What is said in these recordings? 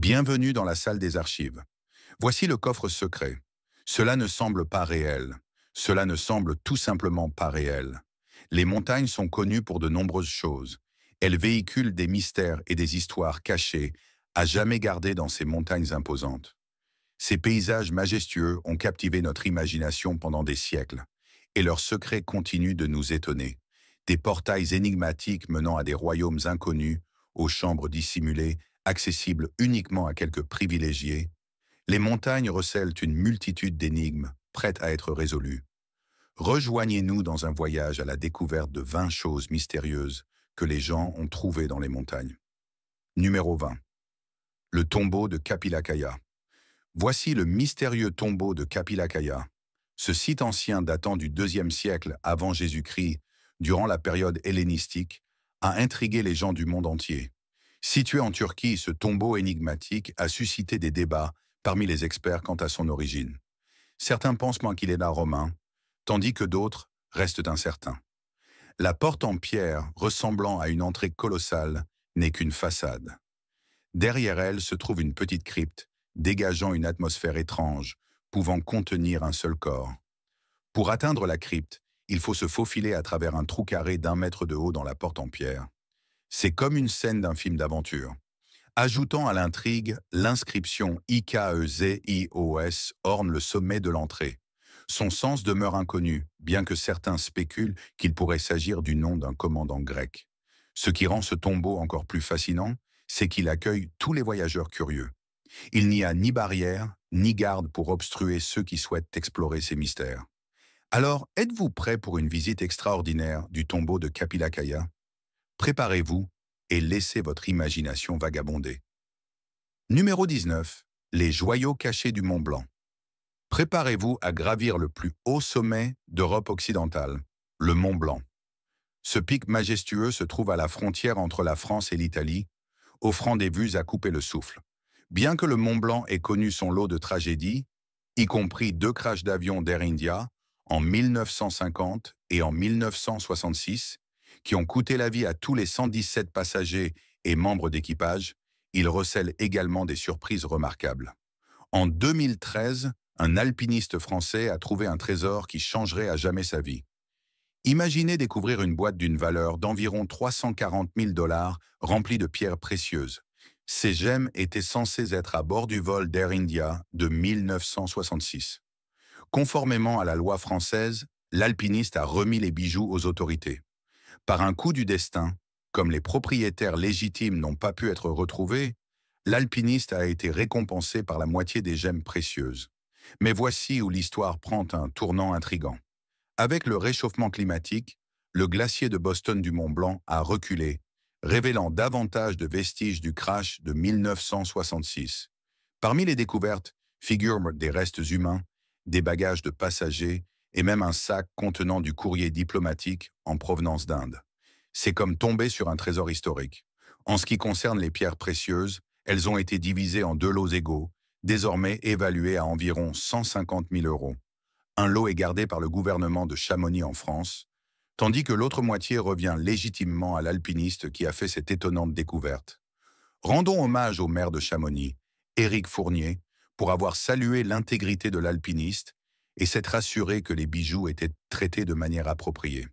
Bienvenue dans la salle des archives. Voici le coffre secret. Cela ne semble pas réel. Cela ne semble tout simplement pas réel. Les montagnes sont connues pour de nombreuses choses. Elles véhiculent des mystères et des histoires cachées, à jamais gardées dans ces montagnes imposantes. Ces paysages majestueux ont captivé notre imagination pendant des siècles, et leurs secrets continuent de nous étonner. Des portails énigmatiques menant à des royaumes inconnus, aux chambres dissimulées, accessibles uniquement à quelques privilégiés. Les montagnes recèlent une multitude d'énigmes, prêtes à être résolues. Rejoignez-nous dans un voyage à la découverte de 20 choses mystérieuses que les gens ont trouvées dans les montagnes. Numéro 20. Le tombeau de Kapilakaya. Voici le mystérieux tombeau de Kapilakaya. Ce site ancien datant du IIe siècle avant Jésus-Christ, durant la période hellénistique, a intrigué les gens du monde entier. Situé en Turquie, ce tombeau énigmatique a suscité des débats parmi les experts quant à son origine. Certains pensent qu'il est là romain, tandis que d'autres restent incertains. La porte en pierre, ressemblant à une entrée colossale, n'est qu'une façade. Derrière elle se trouve une petite crypte, dégageant une atmosphère étrange, pouvant contenir un seul corps. Pour atteindre la crypte, il faut se faufiler à travers un trou carré d'1 mètre de haut dans la porte en pierre. C'est comme une scène d'un film d'aventure. Ajoutant à l'intrigue, l'inscription IKEZIOS orne le sommet de l'entrée. Son sens demeure inconnu, bien que certains spéculent qu'il pourrait s'agir du nom d'un commandant grec. Ce qui rend ce tombeau encore plus fascinant, c'est qu'il accueille tous les voyageurs curieux. Il n'y a ni barrière, ni garde pour obstruer ceux qui souhaitent explorer ces mystères. Alors, êtes-vous prêt pour une visite extraordinaire du tombeau de Kapilakaya? Préparez-vous et laissez votre imagination vagabonder. Numéro 19. Les joyaux cachés du Mont Blanc. Préparez-vous à gravir le plus haut sommet d'Europe occidentale, le Mont Blanc. Ce pic majestueux se trouve à la frontière entre la France et l'Italie, offrant des vues à couper le souffle. Bien que le Mont Blanc ait connu son lot de tragédies, y compris 2 crashs d'avion d'Air India en 1950 et en 1966, qui ont coûté la vie à tous les 117 passagers et membres d'équipage, il recèle également des surprises remarquables. En 2013, un alpiniste français a trouvé un trésor qui changerait à jamais sa vie. Imaginez découvrir une boîte d'une valeur d'environ 340 000 $ remplie de pierres précieuses. Ces gemmes étaient censées être à bord du vol d'Air India de 1966. Conformément à la loi française, l'alpiniste a remis les bijoux aux autorités. Par un coup du destin, comme les propriétaires légitimes n'ont pas pu être retrouvés, l'alpiniste a été récompensé par la moitié des gemmes précieuses. Mais voici où l'histoire prend un tournant intrigant. Avec le réchauffement climatique, le glacier de Boston du Mont Blanc a reculé, révélant davantage de vestiges du crash de 1966. Parmi les découvertes figurent des restes humains, des bagages de passagers et même un sac contenant du courrier diplomatique en provenance d'Inde. C'est comme tomber sur un trésor historique. En ce qui concerne les pierres précieuses, elles ont été divisées en 2 lots égaux, désormais évalués à environ 150 000 €. Un lot est gardé par le gouvernement de Chamonix en France, tandis que l'autre moitié revient légitimement à l'alpiniste qui a fait cette étonnante découverte. Rendons hommage au maire de Chamonix, Éric Fournier, pour avoir salué l'intégrité de l'alpiniste et s'être assuré que les bijoux étaient traités de manière appropriée.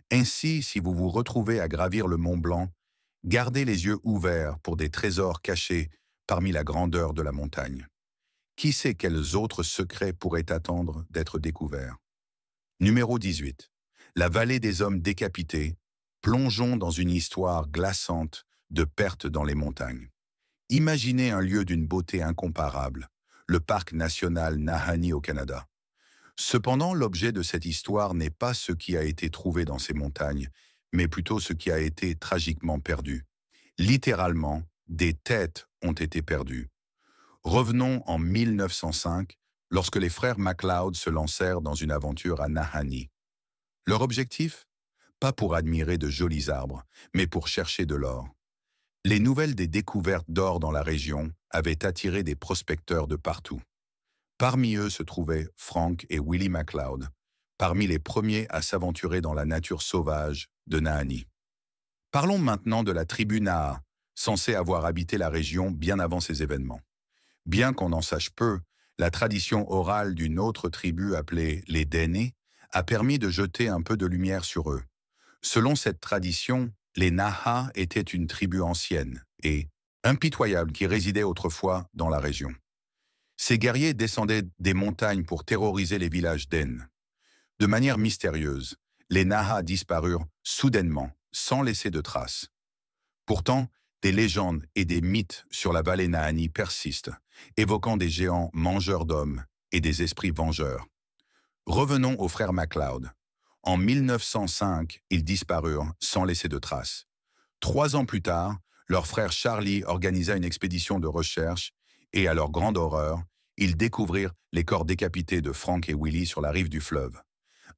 Ainsi, si vous vous retrouvez à gravir le Mont Blanc, gardez les yeux ouverts pour des trésors cachés parmi la grandeur de la montagne. Qui sait quels autres secrets pourraient attendre d'être découverts? Numéro 18. La vallée des hommes décapités. Plongeons dans une histoire glaçante de pertes dans les montagnes. Imaginez un lieu d'une beauté incomparable, le parc national Nahanni au Canada. Cependant, l'objet de cette histoire n'est pas ce qui a été trouvé dans ces montagnes, mais plutôt ce qui a été tragiquement perdu. Littéralement, des têtes ont été perdues. Revenons en 1905, lorsque les frères MacLeod se lancèrent dans une aventure à Nahanni. Leur objectif? Pas pour admirer de jolis arbres, mais pour chercher de l'or. Les nouvelles des découvertes d'or dans la région avaient attiré des prospecteurs de partout. Parmi eux se trouvaient Frank et Willie MacLeod, parmi les premiers à s'aventurer dans la nature sauvage de Nahanni. Parlons maintenant de la tribu Naha, censés avoir habité la région bien avant ces événements. Bien qu'on en sache peu, la tradition orale d'une autre tribu appelée les Dene a permis de jeter un peu de lumière sur eux. Selon cette tradition, les Nahas étaient une tribu ancienne et impitoyable qui résidait autrefois dans la région. Ces guerriers descendaient des montagnes pour terroriser les villages d'Ain. De manière mystérieuse, les Nahas disparurent soudainement, sans laisser de traces. Pourtant, des légendes et des mythes sur la vallée Nahanni persistent, évoquant des géants mangeurs d'hommes et des esprits vengeurs. Revenons aux frères MacLeod. En 1905, ils disparurent sans laisser de traces. 3 ans plus tard, leur frère Charlie organisa une expédition de recherche et, à leur grande horreur, ils découvrirent les corps décapités de Frank et Willie sur la rive du fleuve.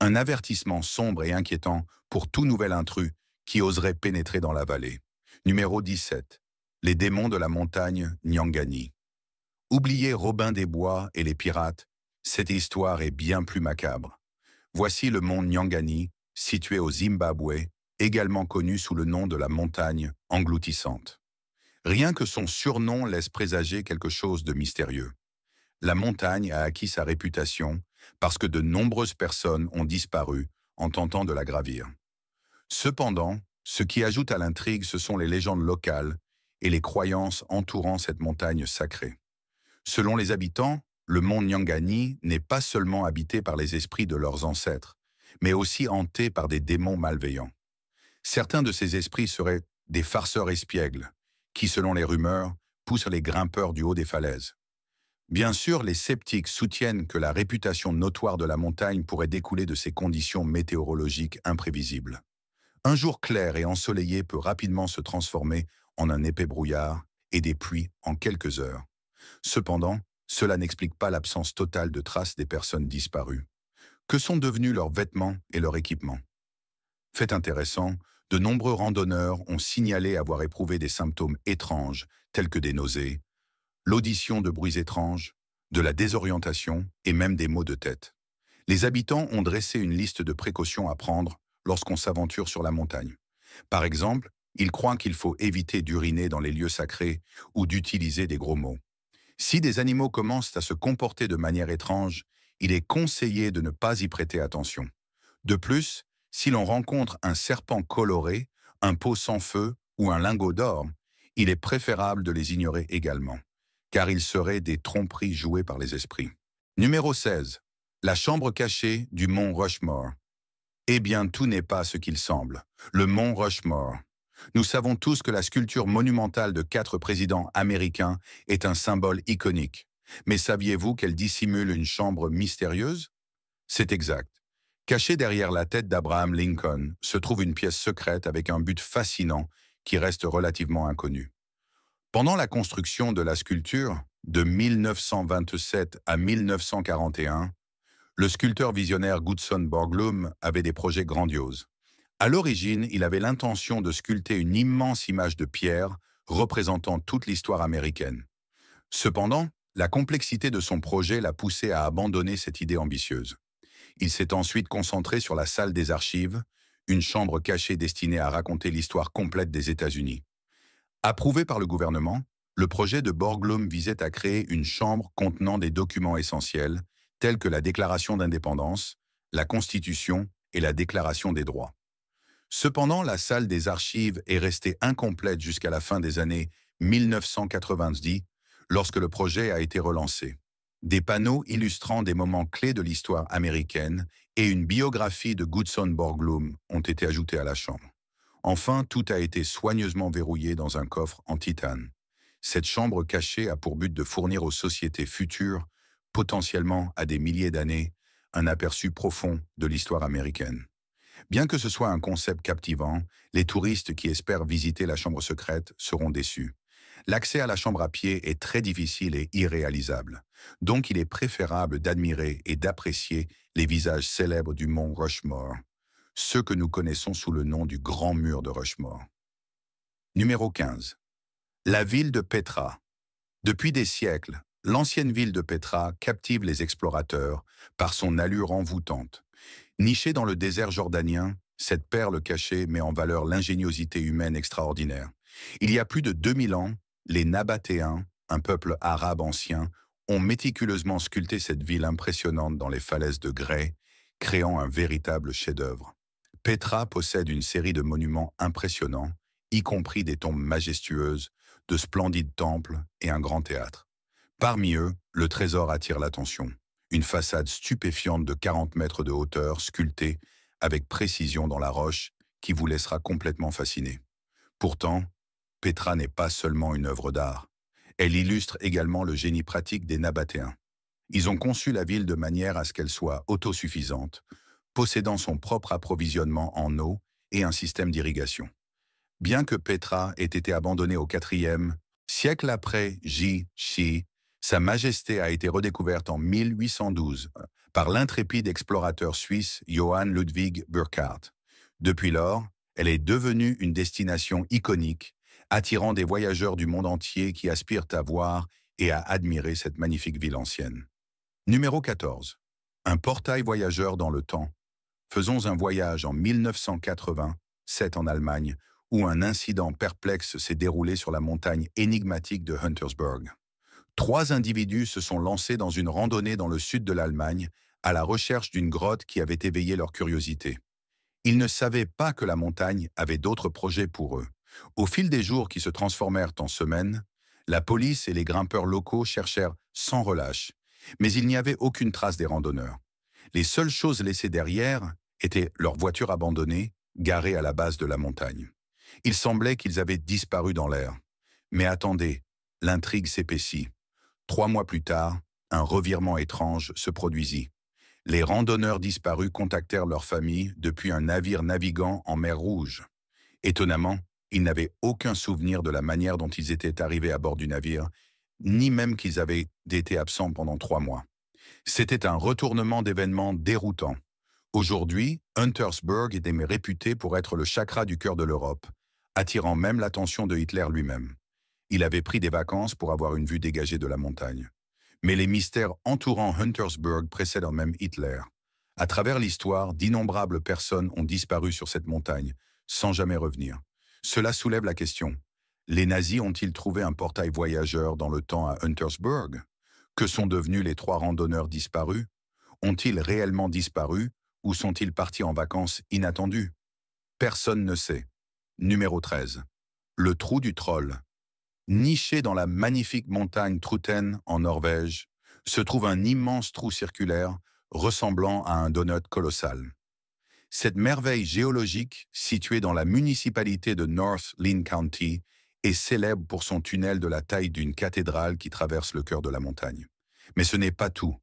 Un avertissement sombre et inquiétant pour tout nouvel intrus qui oserait pénétrer dans la vallée. Numéro 17. Les démons de la montagne Nyangani. Oubliez Robin des Bois et les pirates, cette histoire est bien plus macabre. Voici le mont Nyangani, situé au Zimbabwe, également connu sous le nom de la montagne engloutissante. Rien que son surnom laisse présager quelque chose de mystérieux. La montagne a acquis sa réputation parce que de nombreuses personnes ont disparu en tentant de la gravir. Cependant, ce qui ajoute à l'intrigue, ce sont les légendes locales et les croyances entourant cette montagne sacrée. Selon les habitants, le mont Nyangani n'est pas seulement habité par les esprits de leurs ancêtres, mais aussi hanté par des démons malveillants. Certains de ces esprits seraient des farceurs espiègles, qui, selon les rumeurs, poussent les grimpeurs du haut des falaises. Bien sûr, les sceptiques soutiennent que la réputation notoire de la montagne pourrait découler de ces conditions météorologiques imprévisibles. Un jour clair et ensoleillé peut rapidement se transformer en un épais brouillard et des pluies en quelques heures. Cependant, cela n'explique pas l'absence totale de traces des personnes disparues. Que sont devenus leurs vêtements et leur équipement? Fait intéressant, de nombreux randonneurs ont signalé avoir éprouvé des symptômes étranges, tels que des nausées, l'audition de bruits étranges, de la désorientation et même des maux de tête. Les habitants ont dressé une liste de précautions à prendre lorsqu'on s'aventure sur la montagne. Par exemple, ils croient qu'il faut éviter d'uriner dans les lieux sacrés ou d'utiliser des gros mots. Si des animaux commencent à se comporter de manière étrange, il est conseillé de ne pas y prêter attention. De plus, si l'on rencontre un serpent coloré, un pot sans feu ou un lingot d'or, il est préférable de les ignorer également, car ils seraient des tromperies jouées par les esprits. Numéro 16. La chambre cachée du mont Rushmore. Eh bien, tout n'est pas ce qu'il semble. Le mont Rushmore. Nous savons tous que la sculpture monumentale de 4 présidents américains est un symbole iconique. Mais saviez-vous qu'elle dissimule une chambre mystérieuse? C'est exact. Cachée derrière la tête d'Abraham Lincoln se trouve une pièce secrète avec un but fascinant qui reste relativement inconnu. Pendant la construction de la sculpture, de 1927 à 1941, le sculpteur visionnaire Gutzon Borglum avait des projets grandioses. À l'origine, il avait l'intention de sculpter une immense image de pierre représentant toute l'histoire américaine. Cependant, la complexité de son projet l'a poussé à abandonner cette idée ambitieuse. Il s'est ensuite concentré sur la salle des archives, une chambre cachée destinée à raconter l'histoire complète des États-Unis. Approuvé par le gouvernement, le projet de Borglum visait à créer une chambre contenant des documents essentiels, tels que la Déclaration d'indépendance, la Constitution et la Déclaration des droits. Cependant, la salle des archives est restée incomplète jusqu'à la fin des années 1990, lorsque le projet a été relancé. Des panneaux illustrant des moments clés de l'histoire américaine et une biographie de Gutzon Borglum ont été ajoutés à la chambre. Enfin, tout a été soigneusement verrouillé dans un coffre en titane. Cette chambre cachée a pour but de fournir aux sociétés futures, potentiellement à des milliers d'années, un aperçu profond de l'histoire américaine. Bien que ce soit un concept captivant, les touristes qui espèrent visiter la chambre secrète seront déçus. L'accès à la chambre à pied est très difficile et irréalisable. Donc il est préférable d'admirer et d'apprécier les visages célèbres du mont Rushmore, ceux que nous connaissons sous le nom du Grand Mur de Rushmore. Numéro 15. La ville de Petra. Depuis des siècles, l'ancienne ville de Petra captive les explorateurs par son allure envoûtante. Nichée dans le désert jordanien, cette perle cachée met en valeur l'ingéniosité humaine extraordinaire. Il y a plus de 2000 ans, les Nabatéens, un peuple arabe ancien, ont méticuleusement sculpté cette ville impressionnante dans les falaises de grès, créant un véritable chef-d'œuvre. Petra possède une série de monuments impressionnants, y compris des tombes majestueuses, de splendides temples et un grand théâtre. Parmi eux, le trésor attire l'attention. Une façade stupéfiante de 40 mètres de hauteur, sculptée avec précision dans la roche, qui vous laissera complètement fasciné. Pourtant, Petra n'est pas seulement une œuvre d'art. Elle illustre également le génie pratique des Nabatéens. Ils ont conçu la ville de manière à ce qu'elle soit autosuffisante, possédant son propre approvisionnement en eau et un système d'irrigation. Bien que Petra ait été abandonnée au IVe siècle après J.Ch., Sa Majesté a été redécouverte en 1812 par l'intrépide explorateur suisse Johann Ludwig Burckhardt. Depuis lors, elle est devenue une destination iconique, attirant des voyageurs du monde entier qui aspirent à voir et à admirer cette magnifique ville ancienne. Numéro 14. Un portail voyageur dans le temps. Faisons un voyage en 1987 en Allemagne, où un incident perplexe s'est déroulé sur la montagne énigmatique de Huntersberg. 3 individus se sont lancés dans une randonnée dans le sud de l'Allemagne, à la recherche d'une grotte qui avait éveillé leur curiosité. Ils ne savaient pas que la montagne avait d'autres projets pour eux. Au fil des jours qui se transformèrent en semaines, la police et les grimpeurs locaux cherchèrent sans relâche, mais il n'y avait aucune trace des randonneurs. Les seules choses laissées derrière étaient leurs voitures abandonnées, garées à la base de la montagne. Il semblait qu'ils avaient disparu dans l'air. Mais attendez, l'intrigue s'épaissit. 3 mois plus tard, un revirement étrange se produisit. Les randonneurs disparus contactèrent leur famille depuis un navire naviguant en mer Rouge. Étonnamment, ils n'avaient aucun souvenir de la manière dont ils étaient arrivés à bord du navire, ni même qu'ils avaient été absents pendant 3 mois. C'était un retournement d'événements déroutant. Aujourd'hui, Huntersberg est réputé pour être le chakra du cœur de l'Europe, attirant même l'attention de Hitler lui-même. Il avait pris des vacances pour avoir une vue dégagée de la montagne. Mais les mystères entourant Huntersberg précèdent même Hitler. À travers l'histoire, d'innombrables personnes ont disparu sur cette montagne, sans jamais revenir. Cela soulève la question. Les nazis ont-ils trouvé un portail voyageur dans le temps à Huntersberg? Que sont devenus les 3 randonneurs disparus? Ont-ils réellement disparu ou sont-ils partis en vacances inattendues? Personne ne sait. Numéro 13. Le trou du troll. Niché dans la magnifique montagne Truten en Norvège, se trouve un immense trou circulaire ressemblant à un donut colossal. Cette merveille géologique, située dans la municipalité de North Lynn County, est célèbre pour son tunnel de la taille d'une cathédrale qui traverse le cœur de la montagne. Mais ce n'est pas tout.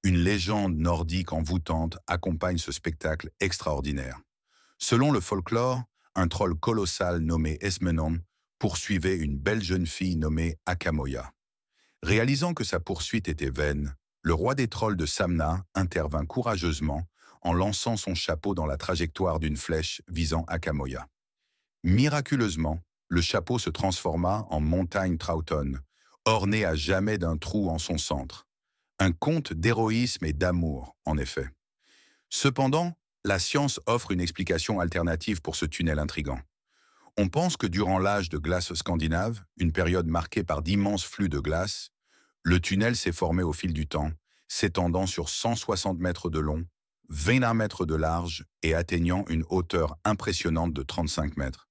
Une légende nordique envoûtante accompagne ce spectacle extraordinaire. Selon le folklore, un troll colossal nommé Esmenon poursuivait une belle jeune fille nommée Akamoya. Réalisant que sa poursuite était vaine, le roi des trolls de Samna intervint courageusement en lançant son chapeau dans la trajectoire d'une flèche visant Akamoya. Miraculeusement, le chapeau se transforma en montagne Troughton, ornée à jamais d'un trou en son centre. Un conte d'héroïsme et d'amour, en effet. Cependant, la science offre une explication alternative pour ce tunnel intrigant. On pense que durant l'âge de glace scandinave, une période marquée par d'immenses flux de glace, le tunnel s'est formé au fil du temps, s'étendant sur 160 mètres de long, 21 mètres de large et atteignant une hauteur impressionnante de 35 mètres.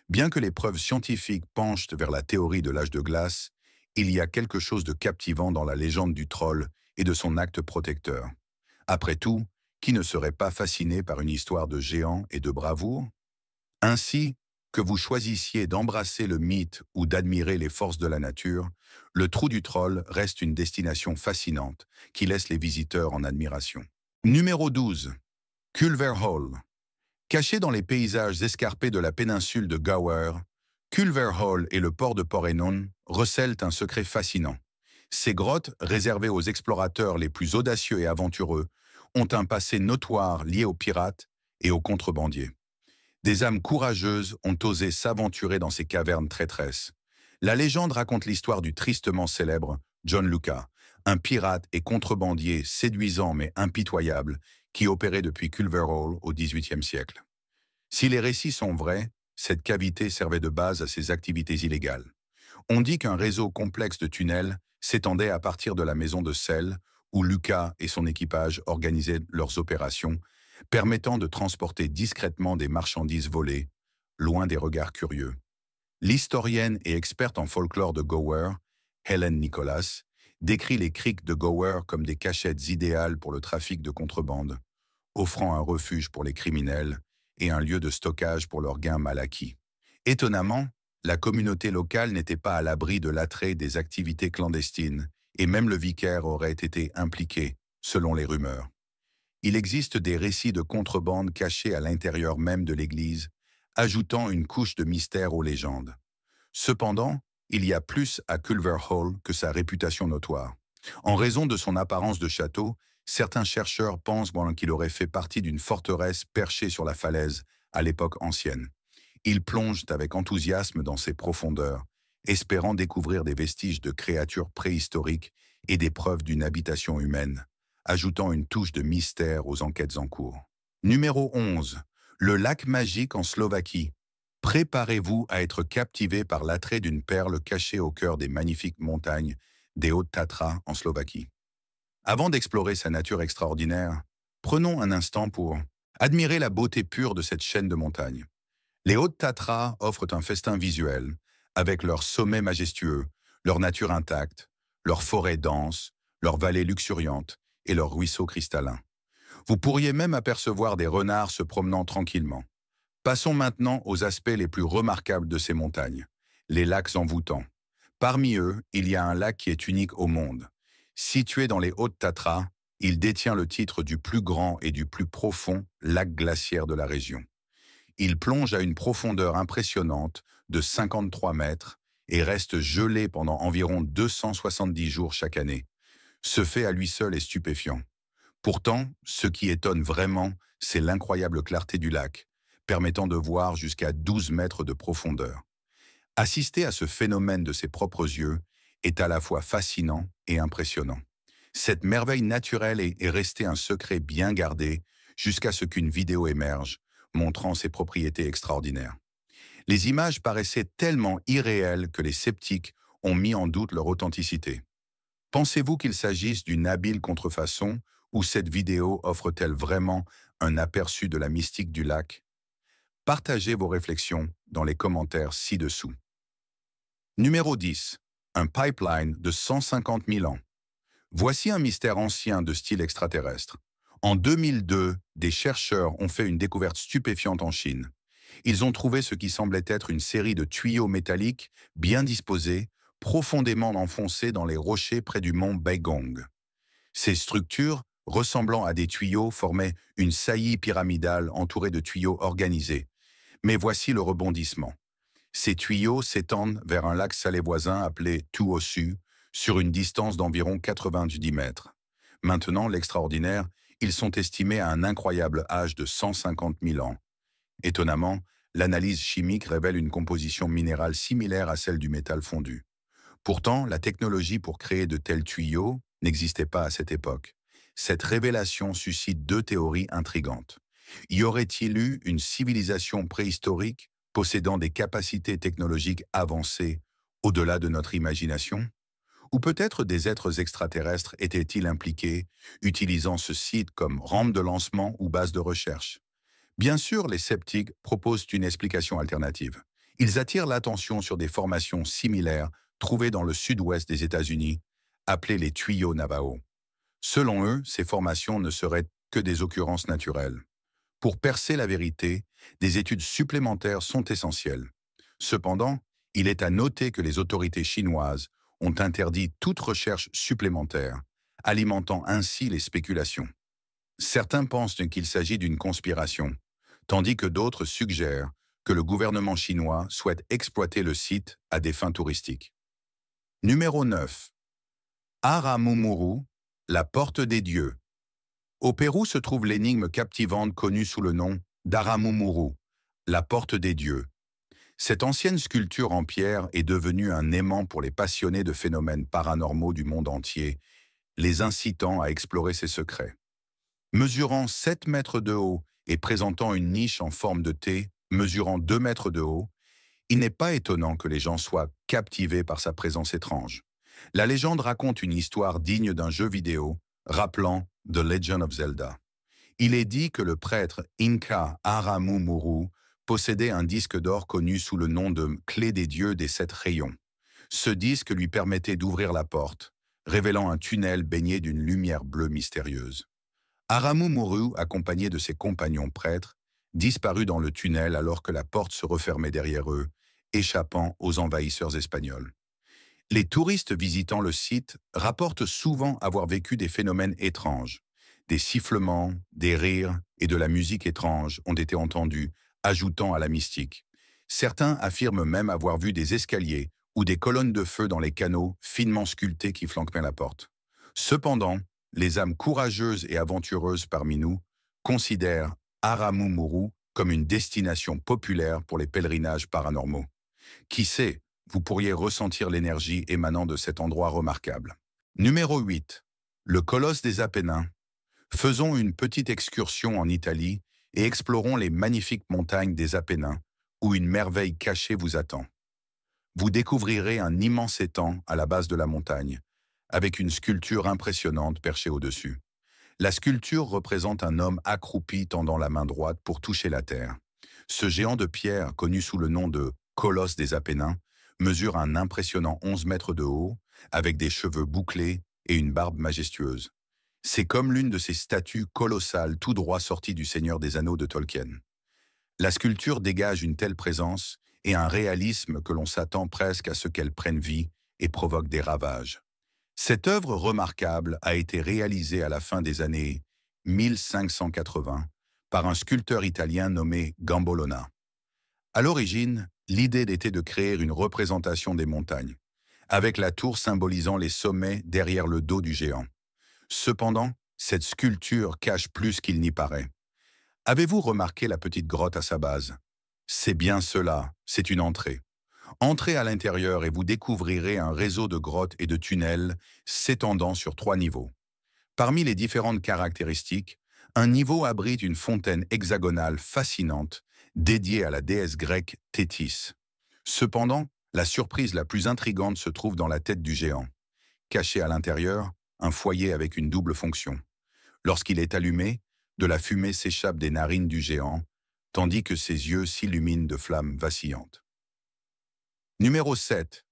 Bien que les preuves scientifiques penchent vers la théorie de l'âge de glace, il y a quelque chose de captivant dans la légende du troll et de son acte protecteur. Après tout, qui ne serait pas fasciné par une histoire de géant et de bravoure? Ainsi, que vous choisissiez d'embrasser le mythe ou d'admirer les forces de la nature, le trou du troll reste une destination fascinante qui laisse les visiteurs en admiration. Numéro 12. Culverhall. Caché dans les paysages escarpés de la péninsule de Gower, Culverhall et le port de Pordenone recèlent un secret fascinant. Ces grottes, réservées aux explorateurs les plus audacieux et aventureux, ont un passé notoire lié aux pirates et aux contrebandiers. Des âmes courageuses ont osé s'aventurer dans ces cavernes traîtresses. La légende raconte l'histoire du tristement célèbre John Luca, un pirate et contrebandier séduisant mais impitoyable qui opérait depuis Culverhall au XVIIIe siècle. Si les récits sont vrais, Cette cavité servait de base à ses activités illégales. On dit qu'un réseau complexe de tunnels s'étendait à partir de la maison de sel, où Lucas et son équipage organisaient leurs opérations, permettant de transporter discrètement des marchandises volées, loin des regards curieux. L'historienne et experte en folklore de Gower, Helen Nicholas, décrit les criques de Gower comme des cachettes idéales pour le trafic de contrebande, offrant un refuge pour les criminels et un lieu de stockage pour leurs gains mal acquis. Étonnamment, la communauté locale n'était pas à l'abri de l'attrait des activités clandestines, et même le vicaire aurait été impliqué, selon les rumeurs. Il existe des récits de contrebande cachés à l'intérieur même de l'église, ajoutant une couche de mystère aux légendes. Cependant, il y a plus à Culver Hall que sa réputation notoire. En raison de son apparence de château, certains chercheurs pensent qu'il aurait fait partie d'une forteresse perchée sur la falaise à l'époque ancienne. Ils plongent avec enthousiasme dans ses profondeurs, espérant découvrir des vestiges de créatures préhistoriques et des preuves d'une habitation humaine, ajoutant une touche de mystère aux enquêtes en cours. Numéro 11. Le lac magique en Slovaquie. Préparez-vous à être captivé par l'attrait d'une perle cachée au cœur des magnifiques montagnes des Hautes Tatras en Slovaquie. Avant d'explorer sa nature extraordinaire, prenons un instant pour admirer la beauté pure de cette chaîne de montagnes. Les Hautes Tatras offrent un festin visuel, avec leurs sommets majestueux, leur nature intacte, leurs forêts denses, leurs vallées luxuriantes et leurs ruisseaux cristallins. Vous pourriez même apercevoir des renards se promenant tranquillement. Passons maintenant aux aspects les plus remarquables de ces montagnes, les lacs envoûtants. Parmi eux, il y a un lac qui est unique au monde. Situé dans les Hautes Tatras, il détient le titre du plus grand et du plus profond lac glaciaire de la région. Il plonge à une profondeur impressionnante de 53 mètres et reste gelé pendant environ 270 jours chaque année. Ce fait à lui seul est stupéfiant. Pourtant, ce qui étonne vraiment, c'est l'incroyable clarté du lac, permettant de voir jusqu'à 12 mètres de profondeur. Assister à ce phénomène de ses propres yeux est à la fois fascinant et impressionnant. Cette merveille naturelle est restée un secret bien gardé jusqu'à ce qu'une vidéo émerge, montrant ses propriétés extraordinaires. Les images paraissaient tellement irréelles que les sceptiques ont mis en doute leur authenticité. Pensez-vous qu'il s'agisse d'une habile contrefaçon ou cette vidéo offre-t-elle vraiment un aperçu de la mystique du lac? Partagez vos réflexions dans les commentaires ci-dessous. Numéro 10. Un pipeline de 150 000 ans. Voici un mystère ancien de style extraterrestre. En 2002, des chercheurs ont fait une découverte stupéfiante en Chine. Ils ont trouvé ce qui semblait être une série de tuyaux métalliques bien disposés, profondément enfoncés dans les rochers près du mont Baigong. Ces structures, ressemblant à des tuyaux, formaient une saillie pyramidale entourée de tuyaux organisés. Mais voici le rebondissement. Ces tuyaux s'étendent vers un lac salé voisin appelé Tuosu, sur une distance d'environ 90 mètres. Maintenant, l'extraordinaire, ils sont estimés à un incroyable âge de 150 000 ans. Étonnamment, l'analyse chimique révèle une composition minérale similaire à celle du métal fondu. Pourtant, la technologie pour créer de tels tuyaux n'existait pas à cette époque. Cette révélation suscite deux théories intrigantes. Y aurait-il eu une civilisation préhistorique possédant des capacités technologiques avancées au-delà de notre imagination? Ou peut-être des êtres extraterrestres étaient-ils impliqués, utilisant ce site comme rampe de lancement ou base de recherche? Bien sûr, les sceptiques proposent une explication alternative. Ils attirent l'attention sur des formations similaires trouvées dans le sud-ouest des États-Unis, appelées les tuyaux Navajo. Selon eux, ces formations ne seraient que des occurrences naturelles. Pour percer la vérité, des études supplémentaires sont essentielles. Cependant, il est à noter que les autorités chinoises ont interdit toute recherche supplémentaire, alimentant ainsi les spéculations. Certains pensent qu'il s'agit d'une conspiration, tandis que d'autres suggèrent que le gouvernement chinois souhaite exploiter le site à des fins touristiques. Numéro 9. Aramumuru, la porte des dieux. Au Pérou se trouve l'énigme captivante connue sous le nom d'Aramumuru, la porte des dieux. Cette ancienne sculpture en pierre est devenue un aimant pour les passionnés de phénomènes paranormaux du monde entier, les incitant à explorer ses secrets. Mesurant 7 mètres de haut et présentant une niche en forme de T, Mesurant 2 mètres de haut, il n'est pas étonnant que les gens soient captivés par sa présence étrange. La légende raconte une histoire digne d'un jeu vidéo, rappelant The Legend of Zelda. Il est dit que le prêtre Inca Aramumuru possédait un disque d'or connu sous le nom de Clé des dieux des 7 rayons. Ce disque lui permettait d'ouvrir la porte, révélant un tunnel baigné d'une lumière bleue mystérieuse. Aramumuru, accompagné de ses compagnons prêtres, disparut dans le tunnel alors que la porte se refermait derrière eux, échappant aux envahisseurs espagnols. Les touristes visitant le site rapportent souvent avoir vécu des phénomènes étranges. Des sifflements, des rires et de la musique étrange ont été entendus, ajoutant à la mystique. Certains affirment même avoir vu des escaliers ou des colonnes de feu dans les canaux finement sculptés qui flanquaient la porte. Cependant, les âmes courageuses et aventureuses parmi nous considèrent Aramumuru comme une destination populaire pour les pèlerinages paranormaux. Qui sait, vous pourriez ressentir l'énergie émanant de cet endroit remarquable. Numéro 8. Le Colosse des Apennins. Faisons une petite excursion en Italie et explorons les magnifiques montagnes des Apennins, où une merveille cachée vous attend. Vous découvrirez un immense étang à la base de la montagne, avec une sculpture impressionnante perchée au-dessus. La sculpture représente un homme accroupi tendant la main droite pour toucher la terre. Ce géant de pierre, connu sous le nom de Colosse des Apennins, mesure un impressionnant 11 mètres de haut, avec des cheveux bouclés et une barbe majestueuse. C'est comme l'une de ces statues colossales tout droit sorties du Seigneur des Anneaux de Tolkien. La sculpture dégage une telle présence et un réalisme que l'on s'attend presque à ce qu'elle prenne vie et provoque des ravages. Cette œuvre remarquable a été réalisée à la fin des années 1580 par un sculpteur italien nommé Gambolona. À l'origine, l'idée était de créer une représentation des montagnes, avec la tour symbolisant les sommets derrière le dos du géant. Cependant, cette sculpture cache plus qu'il n'y paraît. Avez-vous remarqué la petite grotte à sa base? C'est bien cela, c'est une entrée. Entrez à l'intérieur et vous découvrirez un réseau de grottes et de tunnels s'étendant sur 3 niveaux. Parmi les différentes caractéristiques, un niveau abrite une fontaine hexagonale fascinante dédiée à la déesse grecque Thétis. Cependant, la surprise la plus intrigante se trouve dans la tête du géant. Caché à l'intérieur, un foyer avec une double fonction. Lorsqu'il est allumé, de la fumée s'échappe des narines du géant, tandis que ses yeux s'illuminent de flammes vacillantes. Numéro 7.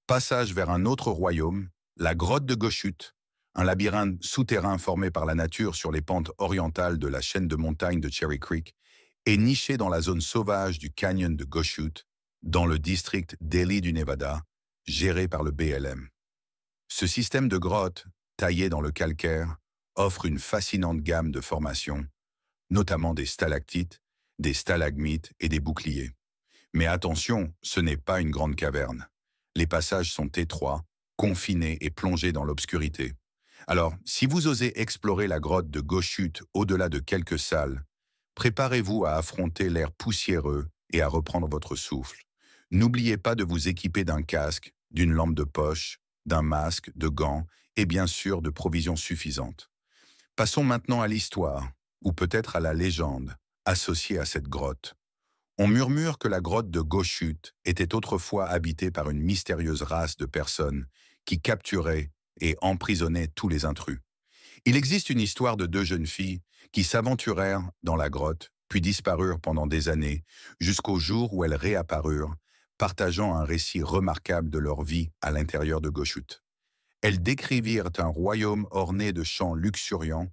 Passage vers un autre royaume, la grotte de Goshut, un labyrinthe souterrain formé par la nature sur les pentes orientales de la chaîne de montagnes de Cherry Creek, est niché dans la zone sauvage du canyon de Goshut, dans le district d'Ely du Nevada, géré par le BLM. Ce système de grottes, taillé dans le calcaire, offre une fascinante gamme de formations, notamment des stalactites, des stalagmites et des boucliers. Mais attention, ce n'est pas une grande caverne. Les passages sont étroits, confinés et plongés dans l'obscurité. Alors, si vous osez explorer la grotte de Goshut au-delà de quelques salles, préparez-vous à affronter l'air poussiéreux et à reprendre votre souffle. N'oubliez pas de vous équiper d'un casque, d'une lampe de poche, d'un masque, de gants et bien sûr de provisions suffisantes. Passons maintenant à l'histoire, ou peut-être à la légende, associée à cette grotte. On murmure que la grotte de Goshut était autrefois habitée par une mystérieuse race de personnes qui capturaient et emprisonnaient tous les intrus. Il existe une histoire de 2 jeunes filles qui s'aventurèrent dans la grotte, puis disparurent pendant des années, jusqu'au jour où elles réapparurent, partageant un récit remarquable de leur vie à l'intérieur de Goshut. Elles décrivirent un royaume orné de champs luxuriants,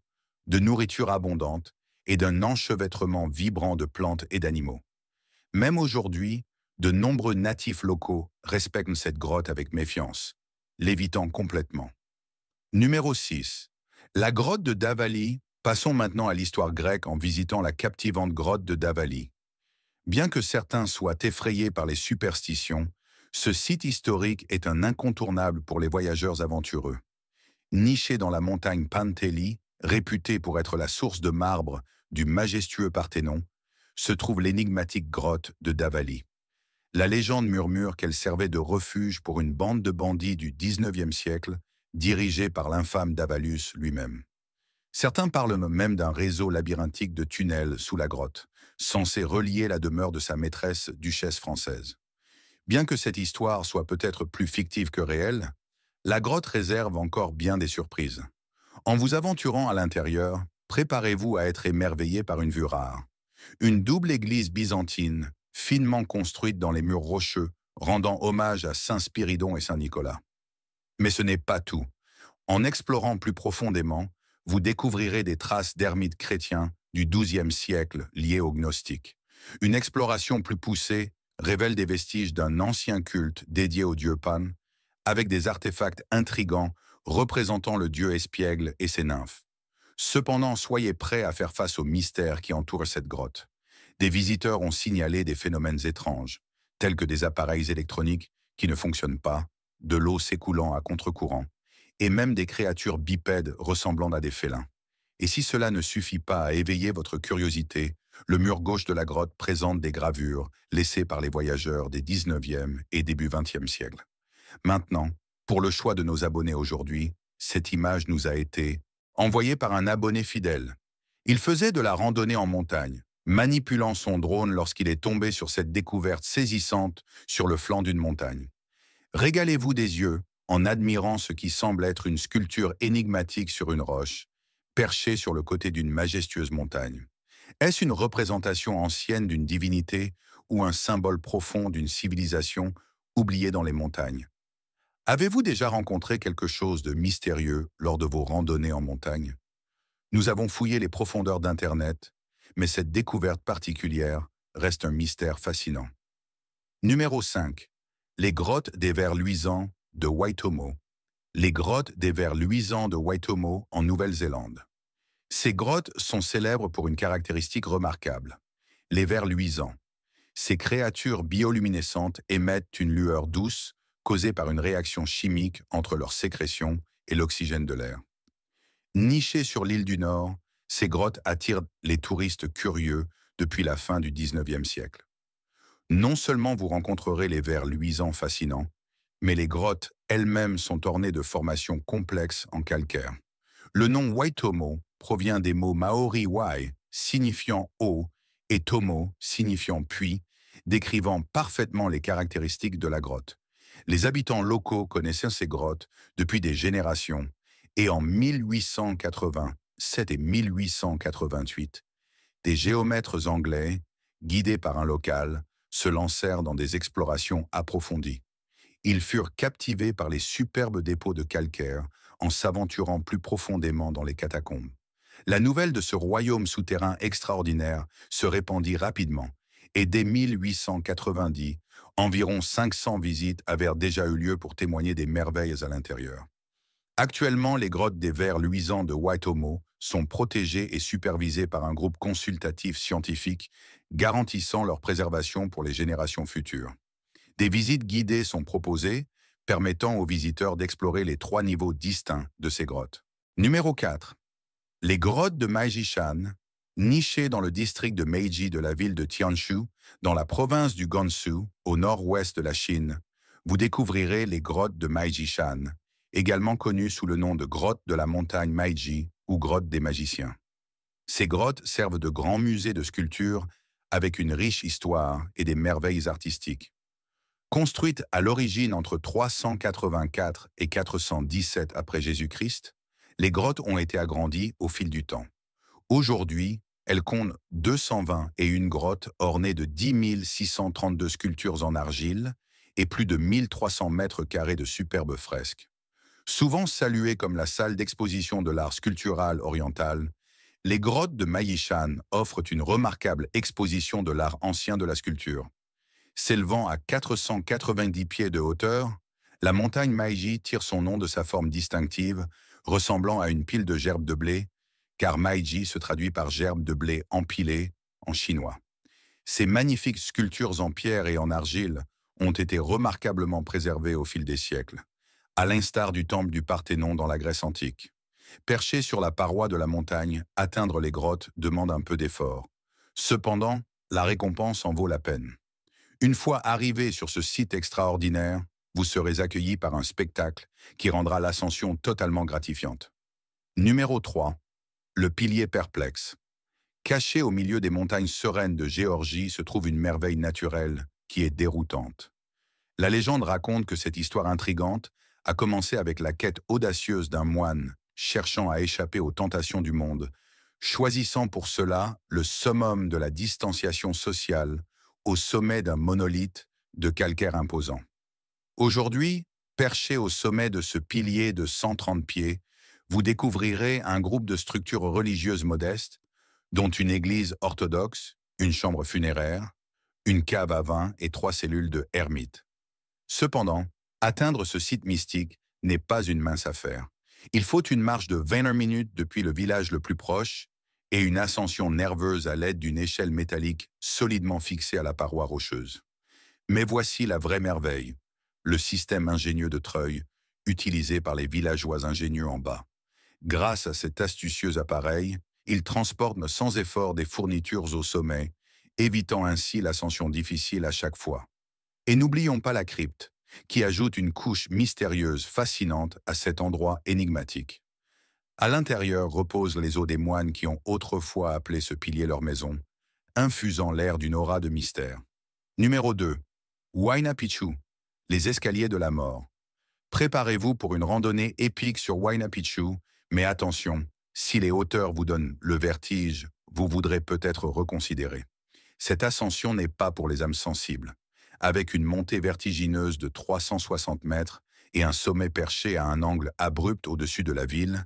de nourriture abondante et d'un enchevêtrement vibrant de plantes et d'animaux. Même aujourd'hui, de nombreux natifs locaux respectent cette grotte avec méfiance, l'évitant complètement. Numéro 6. La grotte de Davali. Passons maintenant à l'histoire grecque en visitant la captivante grotte de Davali. Bien que certains soient effrayés par les superstitions, ce site historique est un incontournable pour les voyageurs aventureux. Niché dans la montagne Panthélie, réputée pour être la source de marbre du majestueux Parthénon, se trouve l'énigmatique grotte de Davali. La légende murmure qu'elle servait de refuge pour une bande de bandits du XIXe siècle, dirigée par l'infâme Davalus lui-même. Certains parlent même d'un réseau labyrinthique de tunnels sous la grotte, censé relier la demeure de sa maîtresse, duchesse française. Bien que cette histoire soit peut-être plus fictive que réelle, la grotte réserve encore bien des surprises. En vous aventurant à l'intérieur, préparez-vous à être émerveillé par une vue rare. Une double église byzantine, finement construite dans les murs rocheux, rendant hommage à Saint Spiridon et Saint Nicolas. Mais ce n'est pas tout. En explorant plus profondément, vous découvrirez des traces d'ermites chrétiens du XIIe siècle liés aux gnostiques. Une exploration plus poussée révèle des vestiges d'un ancien culte dédié au dieu Pan, avec des artefacts intrigants représentant le dieu espiègle et ses nymphes. Cependant, soyez prêts à faire face aux mystères qui entourent cette grotte. Des visiteurs ont signalé des phénomènes étranges, tels que des appareils électroniques qui ne fonctionnent pas, de l'eau s'écoulant à contre-courant, et même des créatures bipèdes ressemblant à des félins. Et si cela ne suffit pas à éveiller votre curiosité, le mur gauche de la grotte présente des gravures laissées par les voyageurs des 19e et début 20e siècles. Maintenant, pour le choix de nos abonnés aujourd'hui, cette image nous a été envoyée par un abonné fidèle. Il faisait de la randonnée en montagne, manipulant son drone lorsqu'il est tombé sur cette découverte saisissante sur le flanc d'une montagne. Régalez-vous des yeux en admirant ce qui semble être une sculpture énigmatique sur une roche, perchée sur le côté d'une majestueuse montagne. Est-ce une représentation ancienne d'une divinité ou un symbole profond d'une civilisation oubliée dans les montagnes? Avez-vous déjà rencontré quelque chose de mystérieux lors de vos randonnées en montagne? Nous avons fouillé les profondeurs d'Internet, mais cette découverte particulière reste un mystère fascinant. Numéro 5. Les grottes des vers luisants de Waitomo. Les grottes des vers luisants de Waitomo en Nouvelle-Zélande. Ces grottes sont célèbres pour une caractéristique remarquable. Les vers luisants. Ces créatures bioluminescentes émettent une lueur douce causée par une réaction chimique entre leur sécrétion et l'oxygène de l'air. Nichées sur l'île du Nord, ces grottes attirent les touristes curieux depuis la fin du XIXe siècle. Non seulement vous rencontrerez les vers luisants fascinants, mais les grottes elles-mêmes sont ornées de formations complexes en calcaire. Le nom Waitomo provient des mots maori wai, signifiant eau, et tomo, signifiant puits, décrivant parfaitement les caractéristiques de la grotte. Les habitants locaux connaissaient ces grottes depuis des générations, et en 1887 et 1888, des géomètres anglais, guidés par un local, se lancèrent dans des explorations approfondies. Ils furent captivés par les superbes dépôts de calcaire en s'aventurant plus profondément dans les catacombes. La nouvelle de ce royaume souterrain extraordinaire se répandit rapidement, et dès 1890, environ 500 visites avaient déjà eu lieu pour témoigner des merveilles à l'intérieur. Actuellement, les grottes des vers luisants de Waitomo sont protégées et supervisées par un groupe consultatif scientifique garantissant leur préservation pour les générations futures. Des visites guidées sont proposées, permettant aux visiteurs d'explorer les 3 niveaux distincts de ces grottes. Numéro 4. Les grottes de Meiji-shan, nichées dans le district de Meiji de la ville de Tianshu, dans la province du Gansu, au nord-ouest de la Chine. Vous découvrirez les grottes de Meiji-shan, également connues sous le nom de grottes de la montagne Meiji ou grottes des magiciens. Ces grottes servent de grands musées de sculptures avec une riche histoire et des merveilles artistiques. Construites à l'origine entre 384 et 417 après Jésus-Christ, les grottes ont été agrandies au fil du temps. Aujourd'hui, elles comptent 221 grottes ornées de 10 632 sculptures en argile et plus de 1300 mètres carrés de superbes fresques. Souvent saluées comme la salle d'exposition de l'art sculptural oriental, les grottes de Meiji-shan offrent une remarquable exposition de l'art ancien de la sculpture. S'élevant à 490 pieds de hauteur, la montagne Meiji tire son nom de sa forme distinctive, ressemblant à une pile de gerbes de blé, car Meiji se traduit par gerbes de blé empilées en chinois. Ces magnifiques sculptures en pierre et en argile ont été remarquablement préservées au fil des siècles, à l'instar du temple du Parthénon dans la Grèce antique. Perché sur la paroi de la montagne, atteindre les grottes demande un peu d'effort. Cependant, la récompense en vaut la peine. Une fois arrivé sur ce site extraordinaire, vous serez accueilli par un spectacle qui rendra l'ascension totalement gratifiante. Numéro 3. Le pilier perplexe. Caché au milieu des montagnes sereines de Géorgie se trouve une merveille naturelle qui est déroutante. La légende raconte que cette histoire intrigante a commencé avec la quête audacieuse d'un moine cherchant à échapper aux tentations du monde, choisissant pour cela le summum de la distanciation sociale au sommet d'un monolithe de calcaire imposant. Aujourd'hui, perché au sommet de ce pilier de 130 pieds, vous découvrirez un groupe de structures religieuses modestes, dont une église orthodoxe, une chambre funéraire, une cave à vin et 3 cellules de ermites. Cependant, atteindre ce site mystique n'est pas une mince affaire. Il faut une marche de 20 minutes depuis le village le plus proche et une ascension nerveuse à l'aide d'une échelle métallique solidement fixée à la paroi rocheuse. Mais voici la vraie merveille, le système ingénieux de treuil utilisé par les villageois ingénieux en bas. Grâce à cet astucieux appareil, ils transportent sans effort des fournitures au sommet, évitant ainsi l'ascension difficile à chaque fois. Et n'oublions pas la crypte, qui ajoute une couche mystérieuse fascinante à cet endroit énigmatique. À l'intérieur reposent les os des moines qui ont autrefois appelé ce pilier leur maison, infusant l'air d'une aura de mystère. Numéro 2. Huayna Picchu, les escaliers de la mort. Préparez-vous pour une randonnée épique sur Huayna Picchu, mais attention, si les hauteurs vous donnent le vertige, vous voudrez peut-être reconsidérer. Cette ascension n'est pas pour les âmes sensibles. Avec une montée vertigineuse de 360 mètres et un sommet perché à un angle abrupt au-dessus de la ville,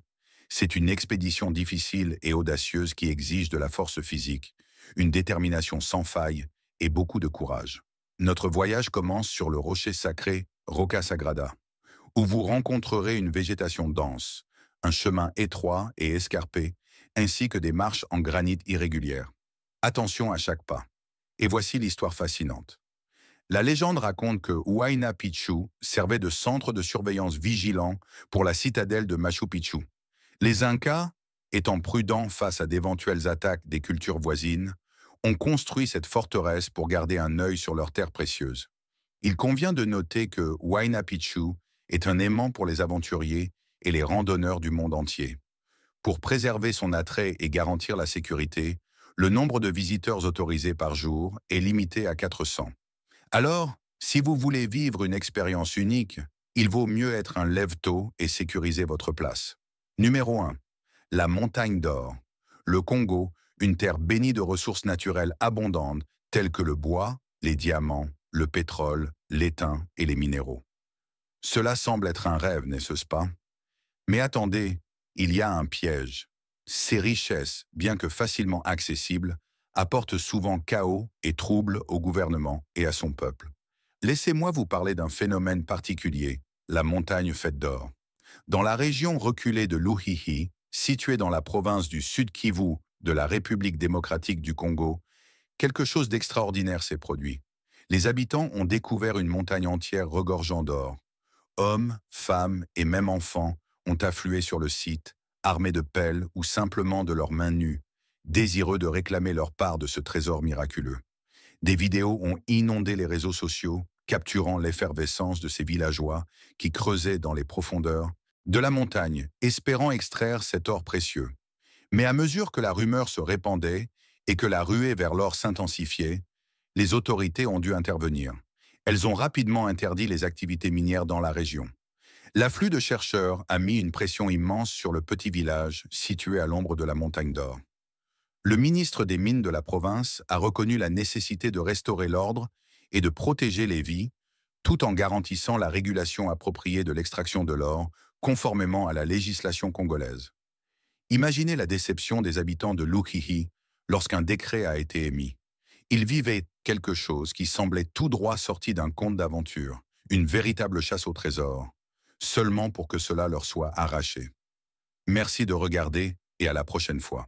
c'est une expédition difficile et audacieuse qui exige de la force physique, une détermination sans faille et beaucoup de courage. Notre voyage commence sur le rocher sacré Roca Sagrada, où vous rencontrerez une végétation dense, un chemin étroit et escarpé, ainsi que des marches en granit irrégulières. Attention à chaque pas. Et voici l'histoire fascinante. La légende raconte que Huayna Picchu servait de centre de surveillance vigilant pour la citadelle de Machu Picchu. Les Incas, étant prudents face à d'éventuelles attaques des cultures voisines, ont construit cette forteresse pour garder un œil sur leurs terres précieuses. Il convient de noter que Huayna Picchu est un aimant pour les aventuriers et les randonneurs du monde entier. Pour préserver son attrait et garantir la sécurité, le nombre de visiteurs autorisés par jour est limité à 400. Alors, si vous voulez vivre une expérience unique, il vaut mieux être un lève-tôt et sécuriser votre place. Numéro 1. La montagne d'or. Le Congo, une terre bénie de ressources naturelles abondantes telles que le bois, les diamants, le pétrole, l'étain et les minéraux. Cela semble être un rêve, n'est-ce pas? Mais attendez, il y a un piège. Ces richesses, bien que facilement accessibles, apportent souvent chaos et troubles au gouvernement et à son peuple. Laissez-moi vous parler d'un phénomène particulier, la montagne faite d'or. Dans la région reculée de Luhihi, située dans la province du Sud-Kivu de la République démocratique du Congo, quelque chose d'extraordinaire s'est produit. Les habitants ont découvert une montagne entière regorgeant d'or. Hommes, femmes et même enfants ont afflué sur le site, armés de pelles ou simplement de leurs mains nues, désireux de réclamer leur part de ce trésor miraculeux. Des vidéos ont inondé les réseaux sociaux, capturant l'effervescence de ces villageois qui creusaient dans les profondeurs de la montagne, espérant extraire cet or précieux. Mais à mesure que la rumeur se répandait et que la ruée vers l'or s'intensifiait, les autorités ont dû intervenir. Elles ont rapidement interdit les activités minières dans la région. L'afflux de chercheurs a mis une pression immense sur le petit village situé à l'ombre de la montagne d'or. Le ministre des Mines de la province a reconnu la nécessité de restaurer l'ordre et de protéger les vies, tout en garantissant la régulation appropriée de l'extraction de l'or, conformément à la législation congolaise. Imaginez la déception des habitants de Luhihi lorsqu'un décret a été émis. Ils vivaient quelque chose qui semblait tout droit sorti d'un conte d'aventure, une véritable chasse au trésor, seulement pour que cela leur soit arraché. Merci de regarder et à la prochaine fois.